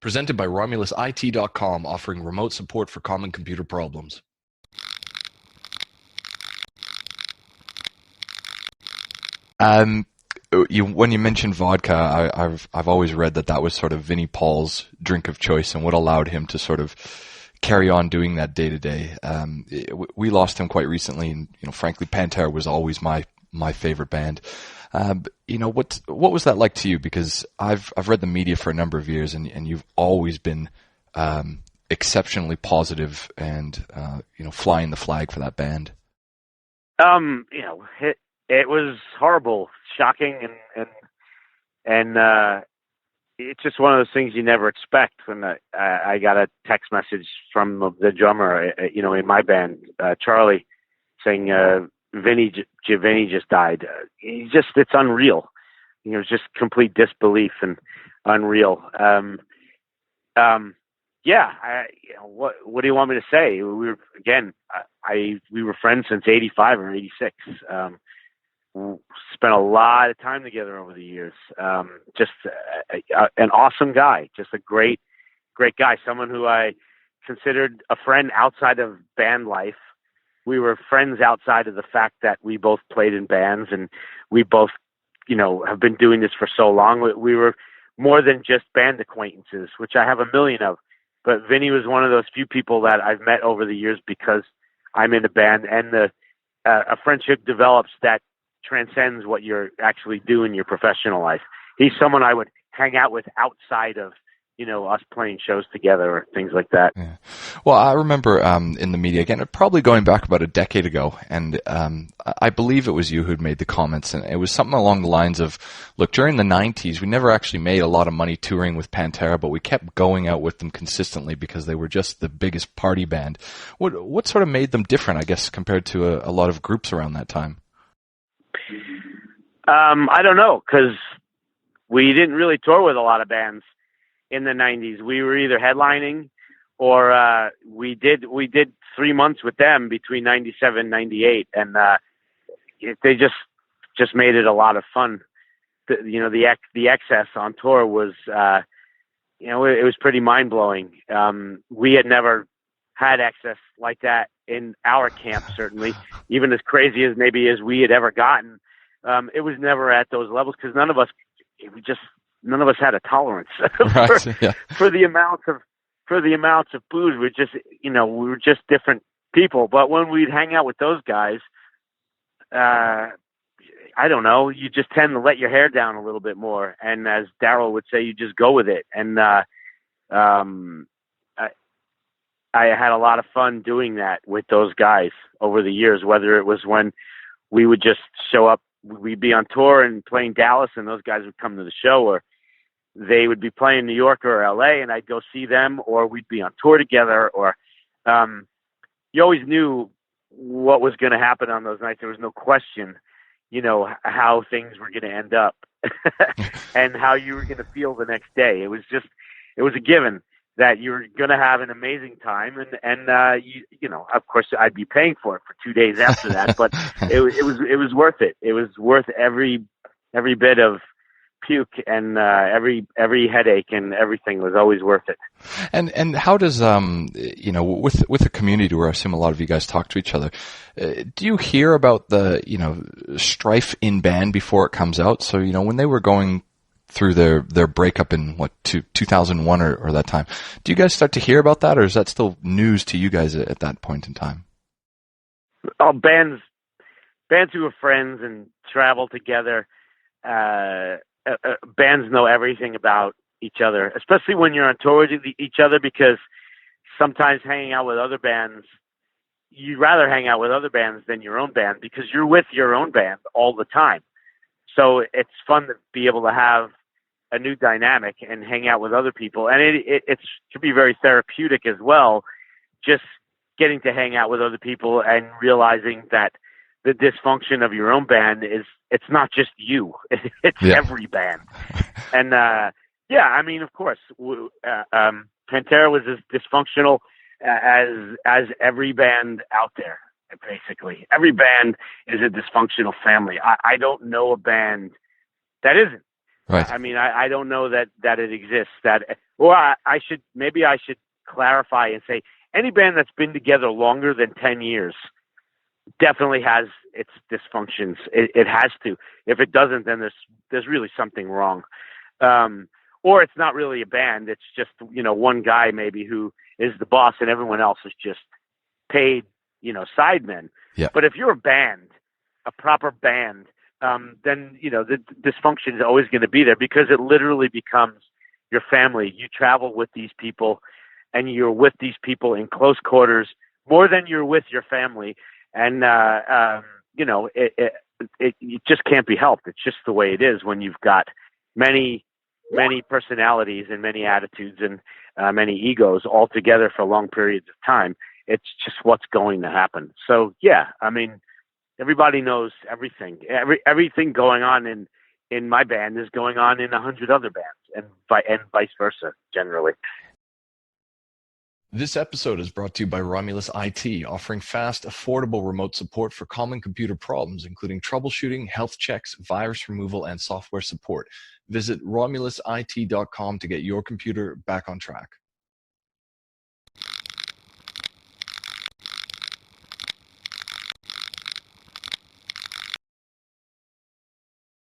Presented by RomulusIT.com, offering remote support for common computer problems. Um, when you mentioned vodka, I've always read that was sort of Vinnie Paul's drink of choice and what allowed him to sort of carry on doing that day to day. We lost him quite recently, and frankly, Pantera was always my favorite band. What was that like to you? Because I've read the media for a number of years, and you've always been exceptionally positive and flying the flag for that band. It was horrible, shocking, and it's just one of those things you never expect. When I got a text message from the drummer, in my band, Charlie, saying Vinny just died. It's unreal. It's just complete disbelief and unreal. What do you want me to say? We were friends since '85 or '86. Spent a lot of time together over the years. Just an awesome guy, just a great guy, someone who I considered a friend outside of band life. We were friends outside of the fact that we both played in bands, and we both, have been doing this for so long. We were more than just band acquaintances, which I have a million of. But Vinny was one of those few people that I've met over the years because I'm in a band, and a friendship develops that transcends what you're actually doing in your professional life. He's someone I would hang out with outside of, us playing shows together or things like that. Yeah. Well, I remember in the media, again, probably going back about a decade ago, and I believe it was you who'd made the comments, and it was something along the lines of, look, during the 90s, we never actually made a lot of money touring with Pantera, but we kept going out with them consistently because they were just the biggest party band. What sort of made them different, I guess, compared to a lot of groups around that time? I don't know, because we didn't really tour with a lot of bands in the 90s. We were either headlining or we did 3 months with them between 97 and 98, and they just made it a lot of fun. The excess on tour was it was pretty mind-blowing. We had never had excess like that in our camp, certainly, even as crazy as maybe as we had ever gotten. It was never at those levels because none of us had a tolerance for the amounts of booze. We were just different people. But when we'd hang out with those guys, I don't know, you just tend to let your hair down a little bit more. And as Daryl would say, you just go with it. And I had a lot of fun doing that with those guys over the years, whether it was when we would just show up, we'd be on tour and playing Dallas, and those guys would come to the show, or they would be playing New York or LA and I'd go see them, or we'd be on tour together, or you always knew what was going to happen on those nights. There was no question, how things were going to end up and how you were going to feel the next day. It was a given that you were going to have an amazing time, and of course I'd be paying for it for 2 days after that, but it was worth it. It was worth every bit of puke and every headache, and everything was always worth it. And how does with the community where I assume a lot of you guys talk to each other, do you hear about the strife in band before it comes out? So when they were going through their breakup in 2001 or that time, do you guys start to hear about that, or is that still news to you guys at that point in time? Oh, bands who are friends and travel together, bands know everything about each other, especially when you're on tour with each other, because sometimes hanging out with other bands, you'd rather hang out with other bands than your own band because you're with your own band all the time. So it's fun to be able to have a new dynamic and hang out with other people. And it can be very therapeutic as well, just getting to hang out with other people and realizing that the dysfunction of your own band it's not just you, it's every band. And of course, Pantera was as dysfunctional as every band out there. Basically, every band is a dysfunctional family. I don't know a band that isn't. Right. I mean, I don't know that it exists, that Or I should clarify and say any band that's been together longer than 10 years definitely has its dysfunctions. It has to. If it doesn't, then there's really something wrong. Or it's not really a band. It's just, one guy maybe who is the boss and everyone else is just paid, sidemen. Yeah. But if you're a band, a proper band, then, the dysfunction is always going to be there because it literally becomes your family. You travel with these people and you're with these people in close quarters more than you're with your family. And, it just can't be helped. It's just the way it is when you've got many personalities and many attitudes and many egos all together for long periods of time. It's just what's going to happen. So, yeah, I mean, everybody knows everything. Everything going on in my band is going on in 100 other bands, and vice versa, generally. This episode is brought to you by Romulus IT, offering fast, affordable remote support for common computer problems, including troubleshooting, health checks, virus removal, and software support. Visit RomulusIT.com to get your computer back on track.